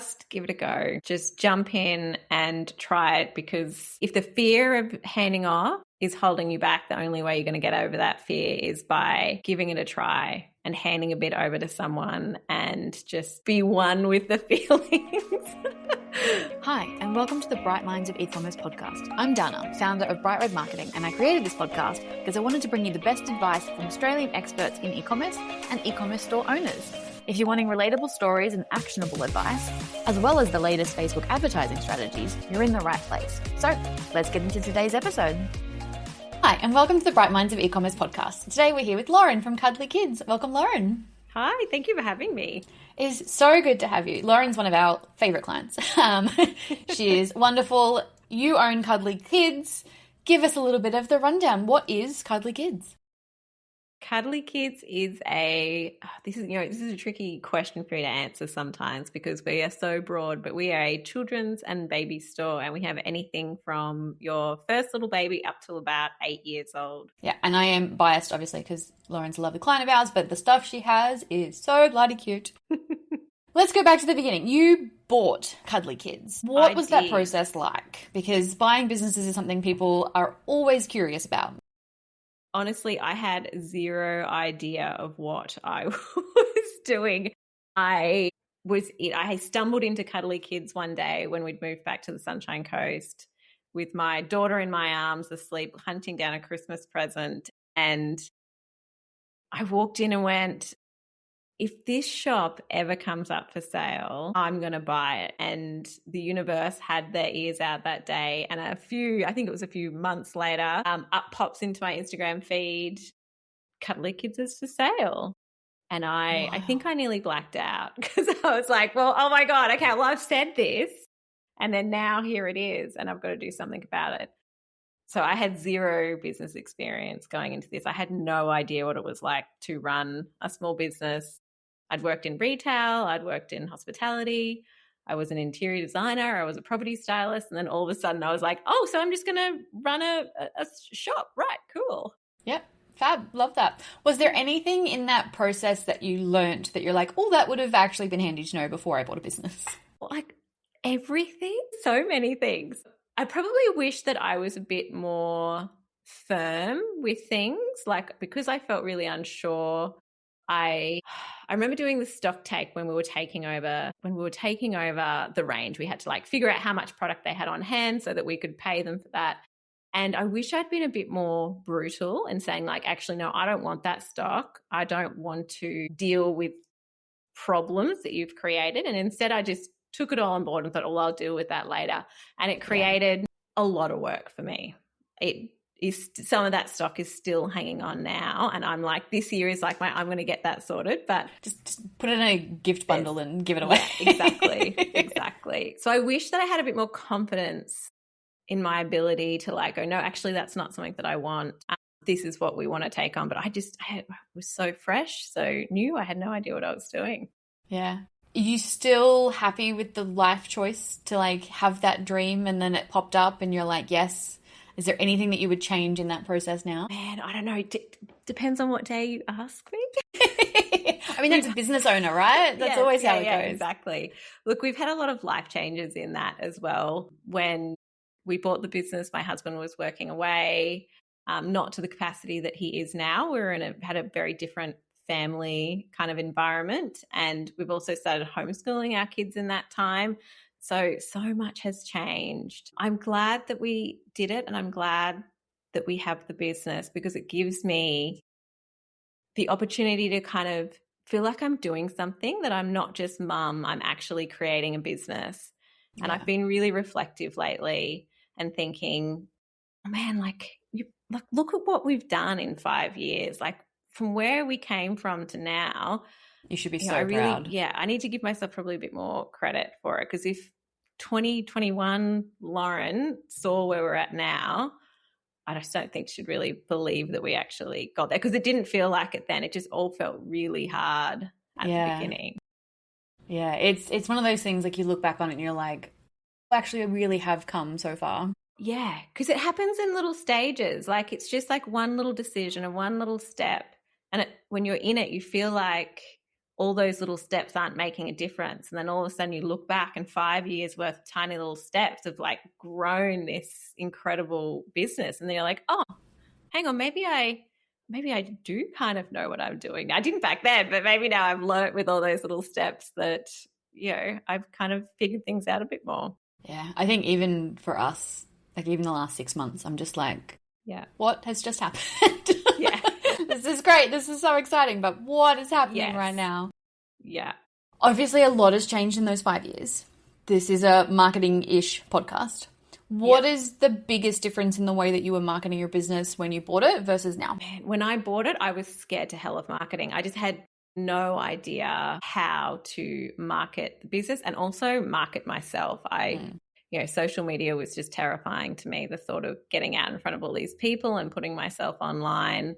just give it a go. Just jump in and try it, because if the fear of handing off is holding you back, the only way you're going to get over that fear is by giving it a try and handing a bit over to someone and just be one with the feelings. Hi, and welcome to the Bright Minds of E-commerce podcast. I'm Dana, founder of Bright Red Marketing, and I created this podcast because I wanted to bring you the best advice from Australian experts in e-commerce and e-commerce store owners. If you're wanting relatable stories and actionable advice, as well as the latest Facebook advertising strategies, you're in the right place. So let's get into today's episode. Hi, and welcome to the Bright Minds of E-commerce podcast. Today we're here with Lauren from Kuddly Kids. Welcome, Lauren. Hi, thank you for having me. It's so good to have you. Lauren's one of our favourite clients. She is wonderful. You own Kuddly Kids. Give us a little bit of the rundown. What is Kuddly Kids? Kuddly Kids is this is a tricky question for me to answer sometimes because we are so broad, but we are a children's and baby store, and we have anything from your first little baby up till about 8 years old. Yeah, and I am biased obviously because Lauren's a lovely client of ours, but the stuff she has is so bloody cute. Let's go back to the beginning. You bought Kuddly Kids. What was that process like? Because buying businesses is something people are always curious about. Honestly, I had zero idea of what I was doing. I stumbled into Kuddly Kids one day when we'd moved back to the Sunshine Coast with my daughter in my arms, asleep, hunting down a Christmas present. And I walked in and went, if this shop ever comes up for sale, I'm going to buy it. And the universe had their ears out that day. And I think it was a few months later, up pops into my Instagram feed, Kuddly Kids is for sale. And I think I nearly blacked out because I was like, well, oh my God, okay, well, I've said this. And then now here it is, and I've got to do something about it. So I had zero business experience going into this. I had no idea what it was like to run a small business. I'd worked in retail, I'd worked in hospitality, I was an interior designer, I was a property stylist, and then all of a sudden I was like, oh, so I'm just going to run a shop. Right, cool. Yep, fab, love that. Was there anything in that process that you learnt that you're like, oh, that would have actually been handy to know before I bought a business? Like everything, so many things. I probably wish that I was a bit more firm with things, like because I felt really unsure. I remember doing the stock take when we were taking over the range. We had to figure out how much product they had on hand so that we could pay them for that. And I wish I'd been a bit more brutal and saying actually, no, I don't want that stock. I don't want to deal with problems that you've created. And instead I just took it all on board and thought, well, I'll deal with that later. And it created a lot of work for me. Some of that stock is still hanging on now, and I'm like, this year is I'm going to get that sorted, but just put it in a gift bundle and give it away. Yeah, exactly. So I wish that I had a bit more confidence in my ability to go, no, actually that's not something that I want. This is what we want to take on. But I was so fresh, so new. I had no idea what I was doing. Yeah. Are you still happy with the life choice to have that dream and then it popped up and you're like, yes? Is there anything that you would change in that process now? Man, I don't know. Depends on what day you ask me. I mean, that's a business owner, right? That's always how it goes. Exactly. Look, we've had a lot of life changes in that as well. When we bought the business, my husband was working away, not to the capacity that he is now. Had a very different family kind of environment, and we've also started homeschooling our kids in that time. So much has changed. I'm glad that we did it, and I'm glad that we have the business because it gives me the opportunity to kind of feel like I'm doing something, that I'm not just mum, I'm actually creating a business. Yeah. And I've been really reflective lately and thinking, oh man, look at what we've done in 5 years. From where we came from to now. You should be so proud. Yeah, I need to give myself probably a bit more credit for it, because if 2021 Lauren saw where we're at now, I just don't think she'd really believe that we actually got there, because it didn't feel like it then. It just all felt really hard at the beginning. Yeah, it's one of those things you look back on it and you're like, actually I really have come so far. Yeah, because it happens in little stages. It's just one little decision and one little step. And when you're in it, you feel like all those little steps aren't making a difference. And then all of a sudden you look back and 5 years worth of tiny little steps have like grown this incredible business. And then you're like, oh, hang on, maybe I do kind of know what I'm doing. I didn't back then, but maybe now I've learned with all those little steps that, I've kind of figured things out a bit more. Yeah. I think even for us, like even the last 6 months, I'm just like, yeah, what has just happened? Yeah. This is great. This is so exciting, but what is happening right now? Yeah. Obviously, a lot has changed in those 5 years. This is a marketing-ish podcast. What is the biggest difference in the way that you were marketing your business when you bought it versus now? Man, when I bought it, I was scared to hell of marketing. I just had no idea how to market the business and also market myself. Social media was just terrifying to me. The thought of getting out in front of all these people and putting myself online,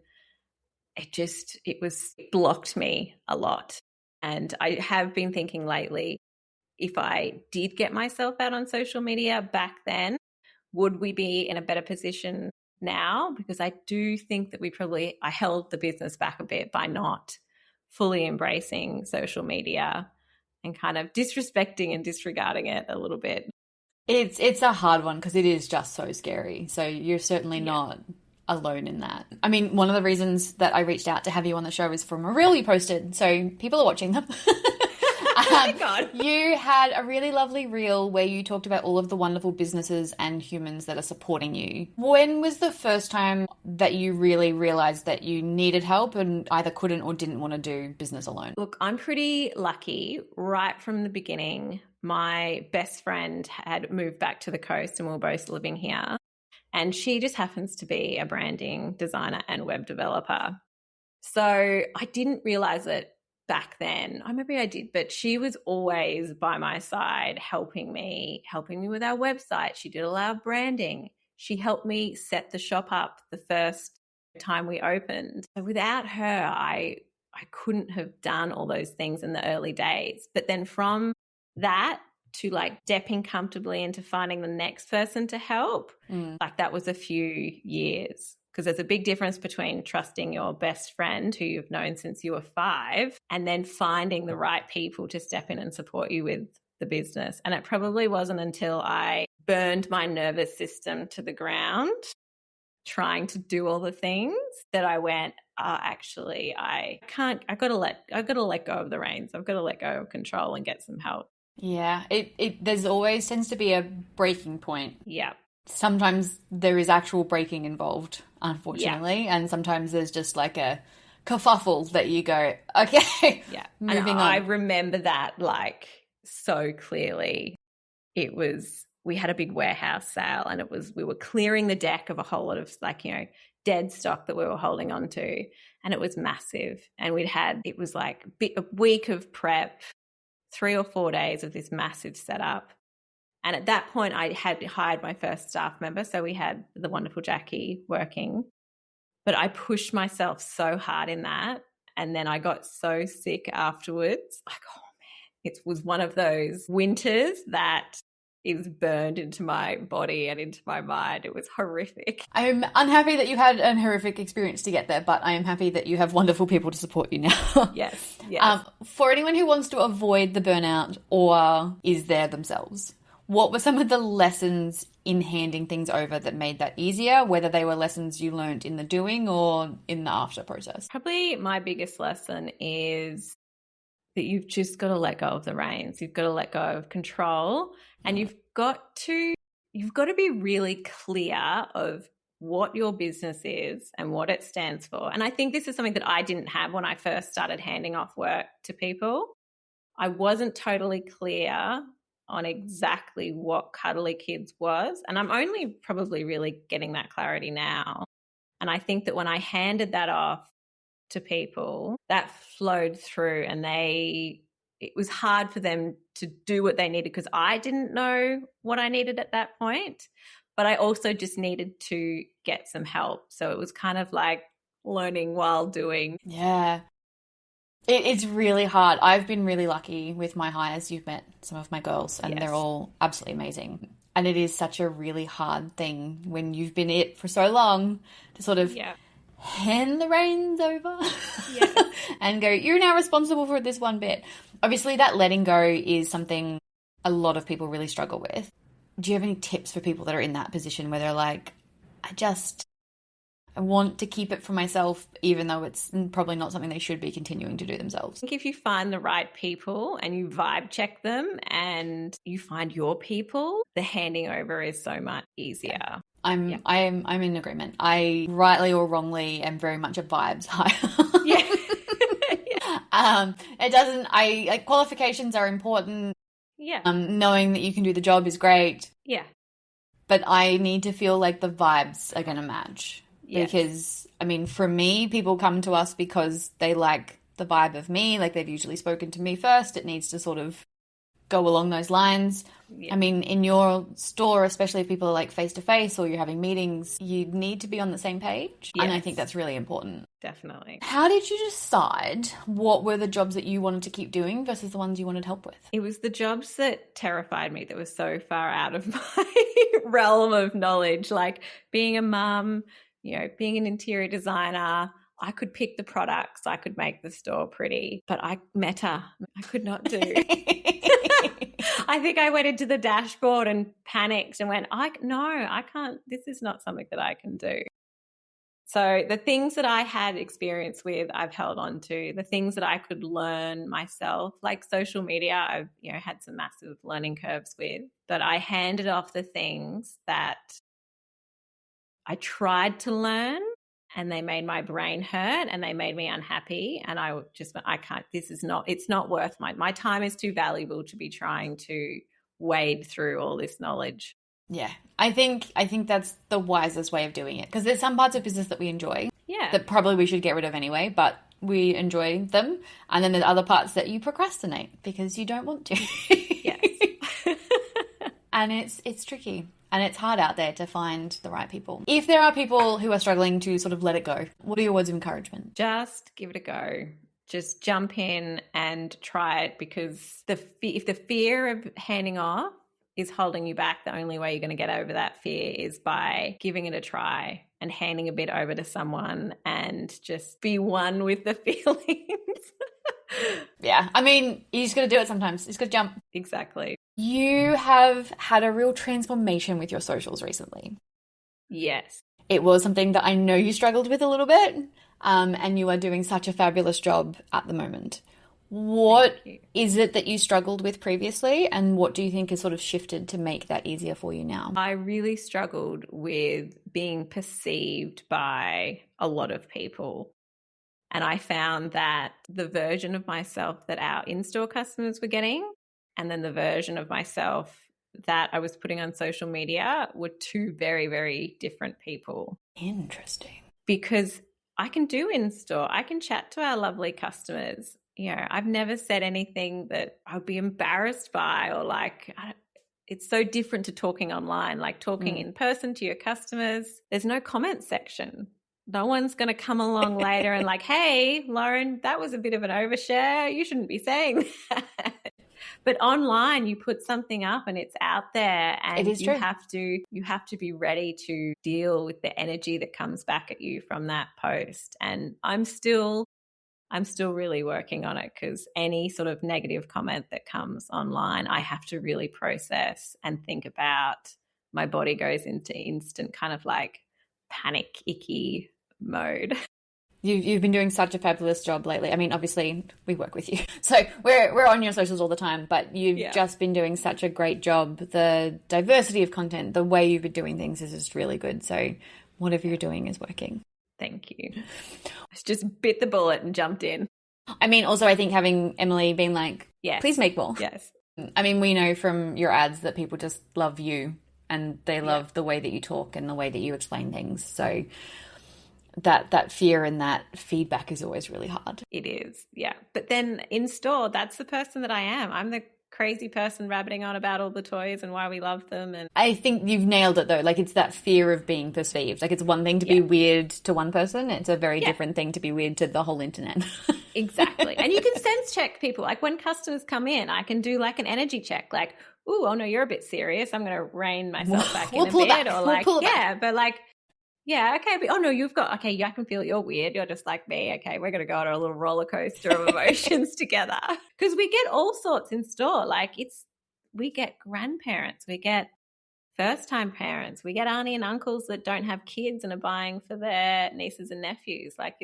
it blocked me a lot. And I have been thinking lately, if I did get myself out on social media back then, would we be in a better position now? Because I do think that I held the business back a bit by not fully embracing social media and kind of disrespecting and disregarding it a little bit. It's a hard one because it is just so scary. So you're certainly not alone in that. I mean, one of the reasons that I reached out to have you on the show is from a reel you posted. So people are watching them. Oh my God. You had a really lovely reel where you talked about all of the wonderful businesses and humans that are supporting you. When was the first time that you really realized that you needed help and either couldn't or didn't want to do business alone? Look, I'm pretty lucky. Right from the beginning, my best friend had moved back to the coast and we were both living here. And she just happens to be a branding designer and web developer. So I didn't realize it back then. Maybe I did, but she was always by my side helping me with our website. She did all our branding. She helped me set the shop up the first time we opened. So without her, I couldn't have done all those things in the early days. But then from that to like stepping comfortably into finding the next person to help, like that was a few years. Because there's a big difference between trusting your best friend who you've known since you were 5 and then finding the right people to step in and support you with the business. And it probably wasn't until I burned my nervous system to the ground trying to do all the things that I went, actually, I got to let go of the reins. I've got to let go of control and get some help. Yeah, there's always tends to be a breaking point. Yeah. Sometimes there is actual breaking involved, unfortunately, and sometimes there's just like a kerfuffle that you go, okay, moving on. I remember that like so clearly. We had a big warehouse sale and we were clearing the deck of a whole lot of dead stock that we were holding on to, and it was massive. And it was like a week of prep, 3 or 4 days of this massive setup. And at that point, I had hired my first staff member. So we had the wonderful Jackie working. But I pushed myself so hard in that. And then I got so sick afterwards. Like, oh, man, it was one of those winters that is burned into my body and into my mind. It was horrific. I'm unhappy that you had an horrific experience to get there, but I am happy that you have wonderful people to support you now. Yes. For anyone who wants to avoid the burnout or is there themselves, what were some of the lessons in handing things over that made that easier, whether they were lessons you learned in the doing or in the after process? Probably my biggest lesson is that you've just got to let go of the reins. You've got to let go of control, and you've got to be really clear of what your business is and what it stands for. And I think this is something that I didn't have when I first started handing off work to people. I wasn't totally clear on exactly what Kuddly Kids was, and I'm only probably really getting that clarity now. And I think that when I handed that off to people, that flowed through, and it was hard for them to do what they needed because I didn't know what I needed at that point, but I also just needed to get some help. So it was kind of like learning while doing. Yeah. It's really hard. I've been really lucky with my hires. You've met some of my girls and they're all absolutely amazing. And it is such a really hard thing when you've been it for so long to sort of hand the reins over Yeah. and go, you're now responsible for this one bit. Obviously, that letting go is something a lot of people really struggle with. Do you have any tips for people that are in that position where they're like, I want to keep it for myself, even though it's probably not something they should be continuing to do themselves? I think if you find the right people and you vibe check them and you find your people, the handing over is so much easier. Yeah. I'm in agreement. I rightly or wrongly am very much a vibes hire. Yeah. It doesn't. Like qualifications are important. Yeah. Knowing that you can do the job is great. Yeah. But I need to feel like the vibes are going to match. Yes. Because, I mean, for me, people come to us because they like the vibe of me. Like, they've usually spoken to me first. It needs to sort of go along those lines. Yeah. I mean, in your store, especially if people are like face-to-face or you're having meetings, you need to be on the same page. Yes. And I think that's really important. Definitely. How did you decide what were the jobs that you wanted to keep doing versus the ones you wanted help with? It was the jobs that terrified me, that were so far out of my realm of knowledge, like being a mum, you know, being an interior designer. I could pick the products, I could make the store pretty, but I could not do. I think I went into the dashboard and panicked and went, I can't, this is not something that I can do. So the things that I had experience with, I've held on to. The things that I could learn myself, like social media, I've, had some massive learning curves with, but I handed off the things that I tried to learn and they made my brain hurt and they made me unhappy. And I can't, it's not worth my time is too valuable to be trying to wade through all this knowledge. Yeah. I think that's the wisest way of doing it, because there's some parts of business that we enjoy. Yeah. That probably we should get rid of anyway, but we enjoy them. And then there's other parts that you procrastinate because you don't want to. Yes. And it's tricky. And it's hard out there to find the right people. If there are people who are struggling to sort of let it go, what are your words of encouragement? Just give it a go. Just jump in and try it, because if the fear of handing off is holding you back, the only way you're going to get over that fear is by giving it a try and handing a bit over to someone and just be one with the feelings. Yeah. I mean, you just got to do it sometimes. You just got to jump. Exactly. You have had a real transformation with your socials recently. Yes. It was something that I know you struggled with a little bit, and you are doing such a fabulous job at the moment. What is it that you struggled with previously, and what do you think has sort of shifted to make that easier for you now? I really struggled with being perceived by a lot of people. And I found that the version of myself that our in-store customers were getting and then the version of myself that I was putting on social media were two very, very different people. Interesting. Because I can do in-store. I can chat to our lovely customers. I've never said anything that I would be embarrassed by, or it's so different to talking online, like talking in person to your customers. There's no comment section. No one's going to come along later and like, hey, Lauren, that was a bit of an overshare. You shouldn't be saying that. But online, you put something up and it's out there, and it is true. You have to be ready to deal with the energy that comes back at you from that post. And I'm still really working on it, because any sort of negative comment that comes online, I have to really process and think about. My body goes into instant kind of like panic, icky mode. You've been doing such a fabulous job lately. I mean, obviously we work with you, so we're on your socials all the time, but you've just been doing such a great job. The diversity of content, the way you've been doing things is just really good. So whatever you're doing is working. Thank you. I just bit the bullet and jumped in. I mean, also I think having Emily being like, please make more. Yes. I mean, we know from your ads that people just love you and they love the way that you talk and the way that you explain things. So that fear and that feedback is always really hard. It is, yeah. But then in store, that's the person that I am. I'm the crazy person rabbiting on about all the toys and why we love them. And I think you've nailed it though. Like, it's that fear of being perceived. Like, it's one thing to be weird to one person. It's a very different thing to be weird to the whole internet. Exactly. And you can sense check people. Like, when customers come in, I can do like an energy check. Like, oh no, you're a bit serious. I'm going to rein myself back in a bit. Or like, but like, Yeah, okay. But, oh, no, I can feel you're weird. You're just like me. Okay, we're going to go on a little roller coaster of emotions together. Because we get all sorts in store. Like we get grandparents, we get first-time parents, we get auntie and uncles that don't have kids and are buying for their nieces and nephews. Like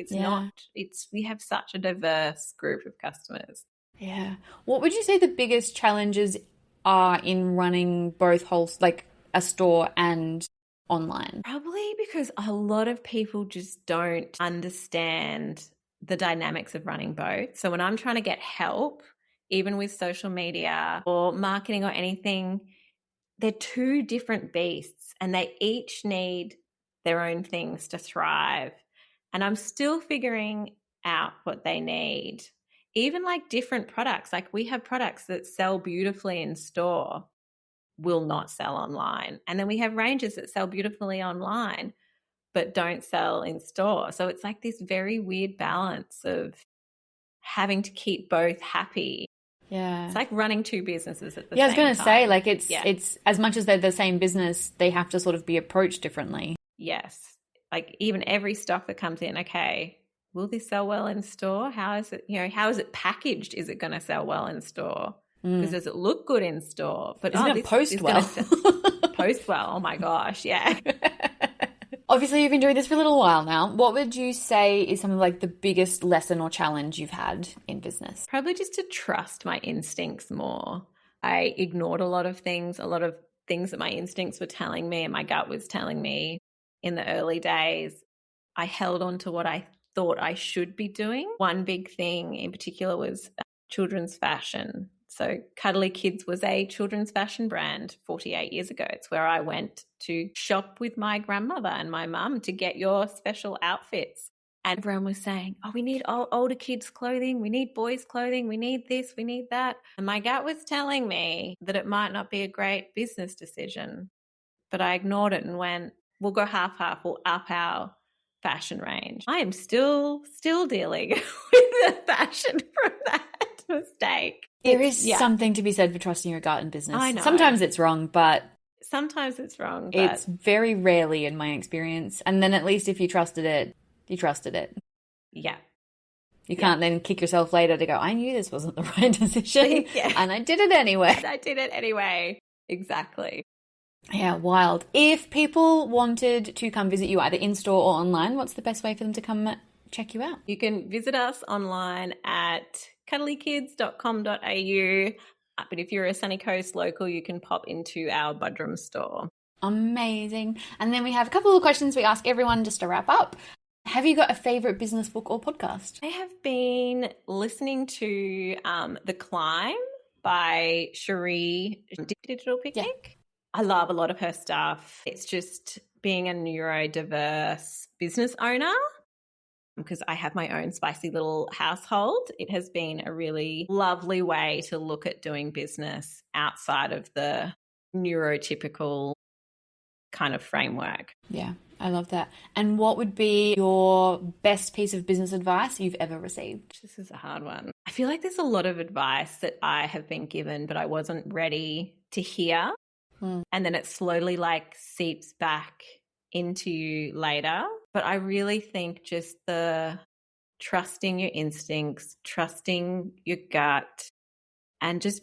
we have such a diverse group of customers. Yeah. What would you say the biggest challenges are in running both like a store and online? Probably because a lot of people just don't understand the dynamics of running both. So when I'm trying to get help, even with social media or marketing or anything, they're two different beasts and they each need their own things to thrive. And I'm still figuring out what they need. Even like different products, like we have products that sell beautifully in store, will not sell online. And then we have ranges that sell beautifully online, but don't sell in store. So it's like this very weird balance of having to keep both happy. Yeah. It's like running two businesses at the same time. Yeah, I was going to say, like, it's as much as they're the same business, they have to sort of be approached differently. Yes. Like even every stock that comes in, okay, will this sell well in store? How is it packaged? Is it going to sell well in store? Because does it look good in store? But isn't it post well? Post well. Oh my gosh. Yeah. Obviously, you've been doing this for a little while now. What would you say is some of like the biggest lesson or challenge you've had in business? Probably just to trust my instincts more. I ignored a lot of things that my instincts were telling me and my gut was telling me in the early days. I held on to what I thought I should be doing. One big thing in particular was children's fashion. So Kuddly Kids was a children's fashion brand 48 years ago. It's where I went to shop with my grandmother and my mum to get your special outfits. And everyone was saying, oh, we need older kids' clothing. We need boys' clothing. We need this. We need that. And my gut was telling me that it might not be a great business decision. But I ignored it and went, we'll go half-half. We'll up our fashion range. I am still dealing with the fashion from that mistake. There is something to be said for trusting your gut in business. I know. Sometimes it's wrong, but it's very rarely in my experience. And then at least if you trusted it, you trusted it. Yeah. You can't then kick yourself later to go, I knew this wasn't the right decision and I did it anyway. Exactly. Yeah, wild. If people wanted to come visit you either in-store or online, what's the best way for them to come check you out? You can visit us online at kuddlykids.com.au. But if you're a Sunny Coast local, you can pop into our Budrum store. Amazing. And then we have a couple of questions we ask everyone just to wrap up. Have you got a favourite business book or podcast? I have been listening to The Climb by Cherie Digital Picnic. Yeah. I love a lot of her stuff. It's just being a neurodiverse business owner, because I have my own spicy little household. It has been a really lovely way to look at doing business outside of the neurotypical kind of framework. Yeah, I love that. And what would be your best piece of business advice you've ever received? This is a hard one. I feel like there's a lot of advice that I have been given, but I wasn't ready to hear. And then it slowly like seeps back into you later. But I really think just the trusting your instincts, trusting your gut, and just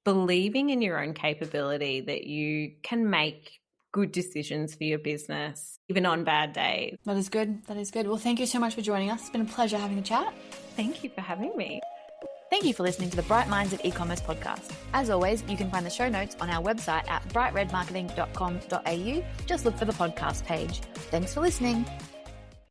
believing in your own capability that you can make good decisions for your business, even on bad days. That is good. Well, thank you so much for joining us. It's been a pleasure having a chat. Thank you for having me. Thank you for listening to the Bright Minds of E-commerce podcast. As always, you can find the show notes on our website at brightredmarketing.com.au. Just look for the podcast page. Thanks for listening.